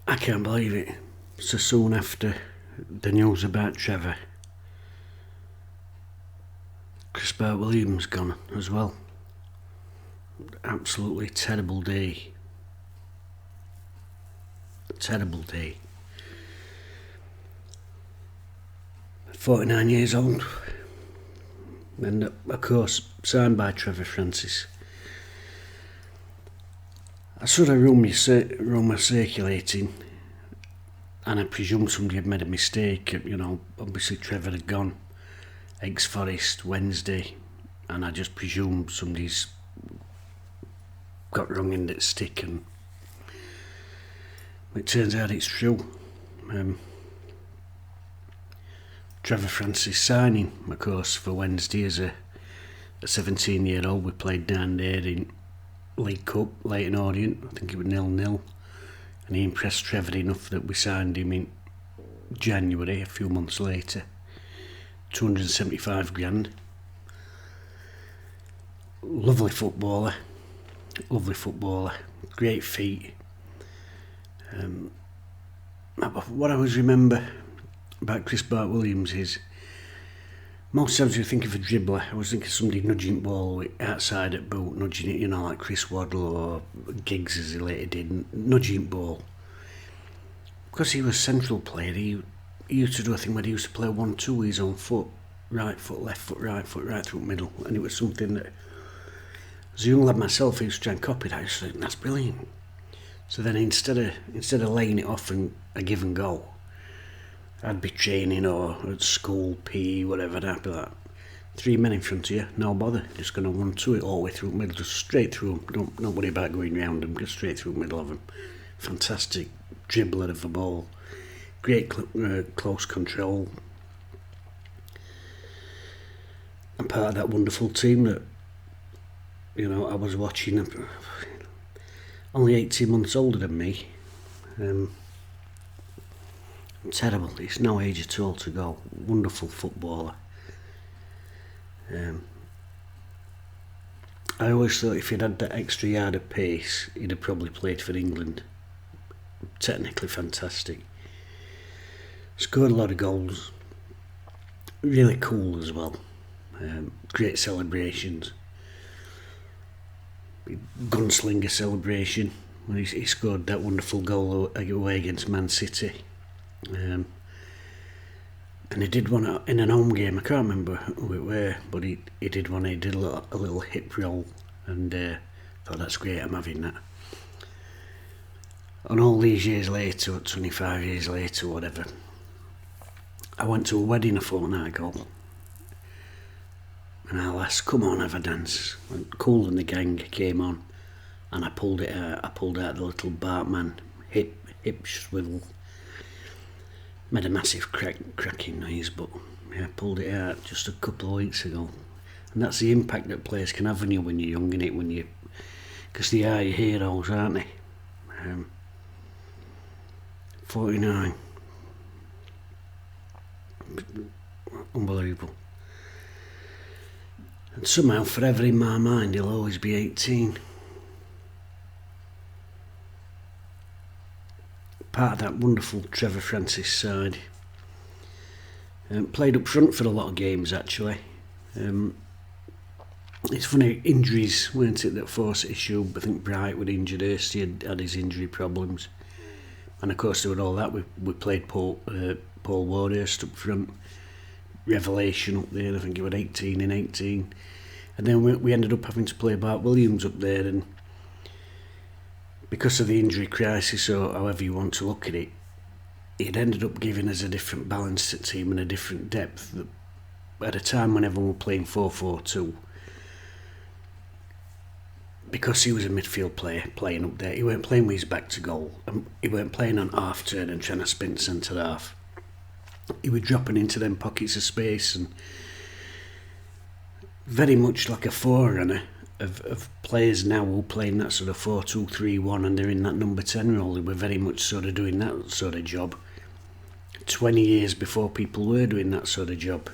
I can't believe it. So soon after the news about Trevor, Bart Williams gone as well. Absolutely terrible day. Terrible day. 49 years old. And of course, signed by Trevor Francis. I saw a rumour circulating, and I presume somebody had made a mistake. Obviously Trevor had gone ex-Forest Wednesday, and I just presume somebody's got wrong end of the stick, and it turns out it's true. Trevor Francis signing, of course, for Wednesday as a 17-year-old. We played down there in League Cup, Leighton Orient. I think it was 0-0, and he impressed Trevor enough that we signed him in January, a few months later. 275 grand. Lovely footballer, great feet. What I always remember about Bart Williams is, most times you think of a dribbler, I was thinking of somebody nudging the ball outside at boot, nudging it, like Chris Waddle or Giggs as he later did, nudging the ball. Because he was a central player, he used to do a thing where he used to play 1-2 with his own foot, right foot, left foot, right through the middle, and it was something that, as a young lad myself, I used to try and copy that. I used to think, that's brilliant. So then instead of laying it off and a give and go, I'd be training or at school, PE, whatever, and I'd be like, 3 men in front of you, no bother, just going to 1-2 it all the way through the middle, just straight through them, don't worry about going round them, just straight through the middle of them. Fantastic dribbler of the ball, great close control, and part of that wonderful team that, I was watching. Only 18 months older than me. Terrible. It's no age at all to go. Wonderful footballer. I always thought if he'd had that extra yard of pace, he'd have probably played for England. Technically fantastic. Scored a lot of goals. Really cool as well. Great celebrations. Gunslinger celebration when he scored that wonderful goal away against Man City. And he did one in an home game. I can't remember who it were, but he did one. He did a little hip roll, and thought, that's great, I'm having that. And all these years later, 25 years later, whatever, I went to a wedding a fortnight ago, and I'll ask, come on, have a dance. And Cool and the Gang came on, and I pulled it out. I pulled out the little Bartman hip swivel. Made a massive cracking noise, but I pulled it out just a couple of weeks ago. And that's the impact that players can have on you when you're young, innit? Because they are your heroes, aren't they? 49. Unbelievable. And somehow, forever in my mind, he'll always be 18. Part of that wonderful Trevor Francis side. Played up front for a lot of games, actually. It's funny, injuries weren't it that forced the issue. I think Bright was injured, Hurst had his injury problems. And of course, with all that, we played Paul Warhurst up front. Revelation up there, I think he was 18 in 18. And then we ended up having to play Bart Williams up there, and because of the injury crisis, or however you want to look at it, it ended up giving us a different balance to the team and a different depth. At a time when everyone was playing 4-4-2, because he was a midfield player playing up there, he weren't playing with his back to goal, and he weren't playing on half turn and trying to spin centre half. He was dropping into them pockets of space, and very much like a forerunner of players now who are playing that sort of 4-2-3-1, and they're in that number 10 role. They were very much sort of doing that sort of job 20 years before people were doing that sort of job.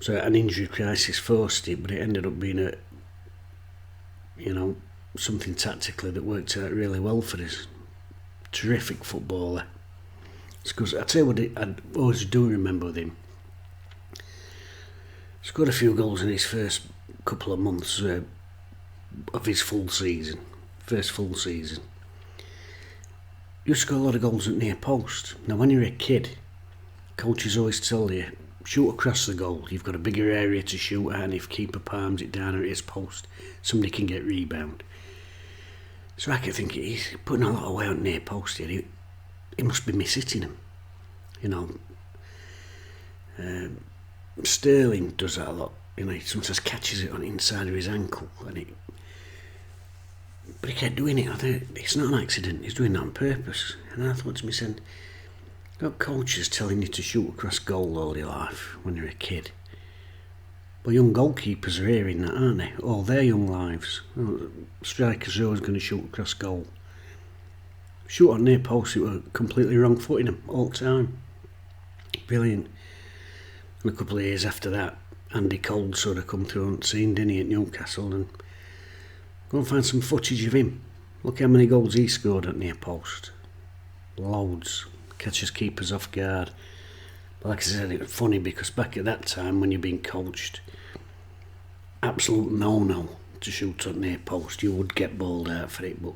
So an injury crisis forced it, but it ended up being you know, something tactically that worked out really well for us. Terrific footballer. It's because I tell you what, I always do remember with him. Scored a few goals in his first couple of months of his full season, first full season. You score a lot of goals at near post. Now, when you're a kid, coaches always tell you, shoot across the goal. You've got a bigger area to shoot at, and if keeper palms it down or it is post, somebody can get rebound. So I can think he's putting a lot of weight on near post here. He must be mishitting him. You know, Sterling does that a lot. You know, he sometimes catches it on the inside of his ankle, but he kept doing it. I think it's not an accident. He's doing that on purpose. And I thought to myself, got coaches telling you to shoot across goal all your life when you're a kid. Well, young goalkeepers are hearing that, aren't they? All their young lives. Strikers are always going to shoot across goal. Shoot on near post, it were completely wrong footing them all the time. Brilliant. And a couple of years after that, Andy Cole sort of come through on the scene, didn't he, at Newcastle, and go and find some footage of him. Look how many goals he scored at near post. Loads. Catches keepers off guard. But like I said, it was funny because back at that time when you're being coached, absolute no-no to shoot at near post. You would get bowled out for it, but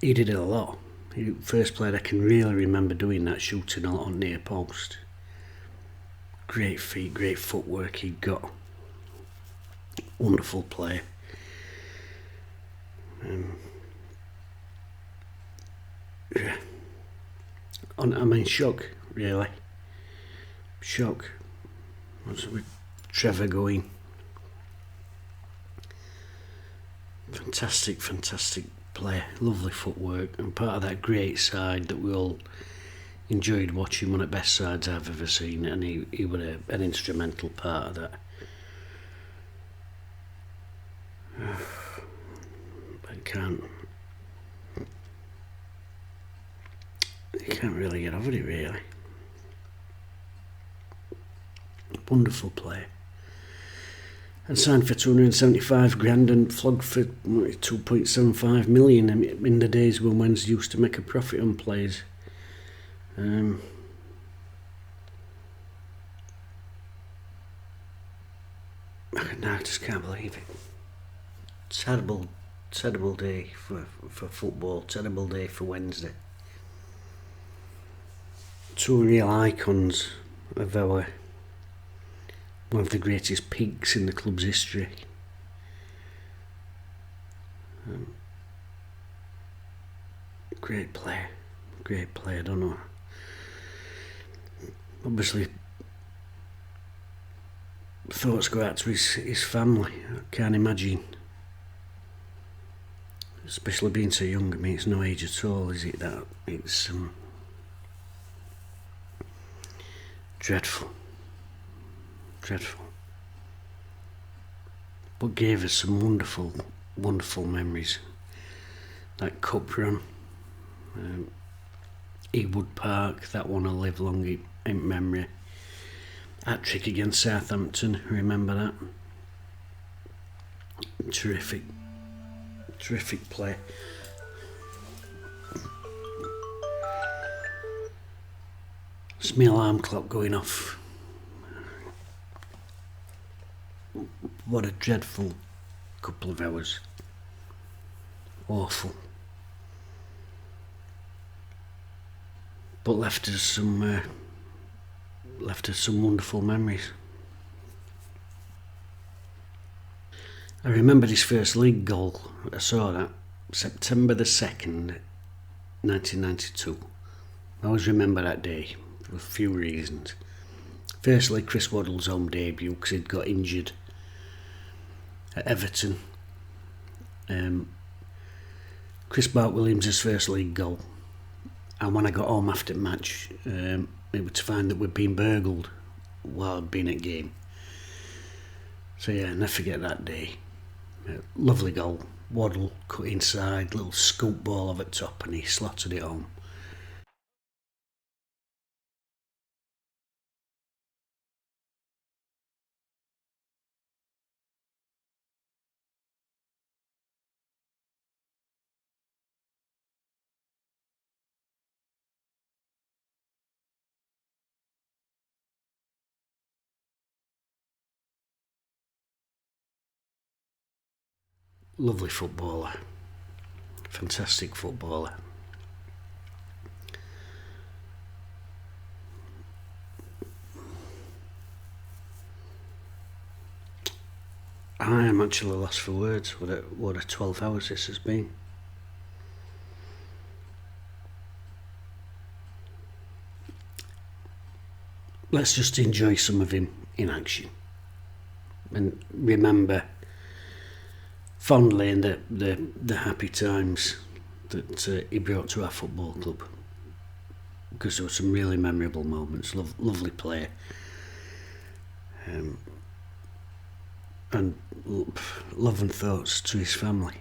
he did it a lot. He first player I can really remember doing that, shooting a lot on near post. Great feet, great footwork he'd got. Wonderful player. Yeah. I'm in shock, really. Shock. What's with Trevor going? Fantastic player. Lovely footwork, and part of that great side that we all enjoyed watching. One of the best sides I've ever seen, and he was an instrumental part of that. You can't really get over it, really. Wonderful player. And signed for 275 grand and flogged for 2.75 million in the days when Wednesday used to make a profit on players. No, I just can't believe it. Terrible day for football. Terrible day for Wednesday. Two real icons of one of the greatest peaks in the club's history. Great player, I don't know. Obviously, thoughts go out to his family. I can't imagine, especially being so young. I mean, it's no age at all, is it? That it's dreadful, but gave us some wonderful memories. That cup run, Ewood Park, that one will live long in memory. Hat-trick against Southampton, remember that? Terrific play. It's my alarm clock going off. What a dreadful couple of hours. Awful. But left us some wonderful memories. I remember his first league goal. I saw that September the 2nd, 1992. I always remember that day for a few reasons. Firstly, Chris Waddle's home debut because he'd got injured at Everton. Chris Bart Williams' first league goal. And when I got home after the match, it was to find that we'd been burgled while I'd been at game. So yeah, never forget that day. Lovely goal. Waddle cut inside, little scoop ball over the top, and he slotted it home. lovely footballer, fantastic footballer. I am actually lost for words. What a 12 hours this has been. Let's just enjoy some of him in action and remember fondly in the happy times that he brought to our football club, because there were some really memorable moments. Lovely player, and love and thoughts to his family.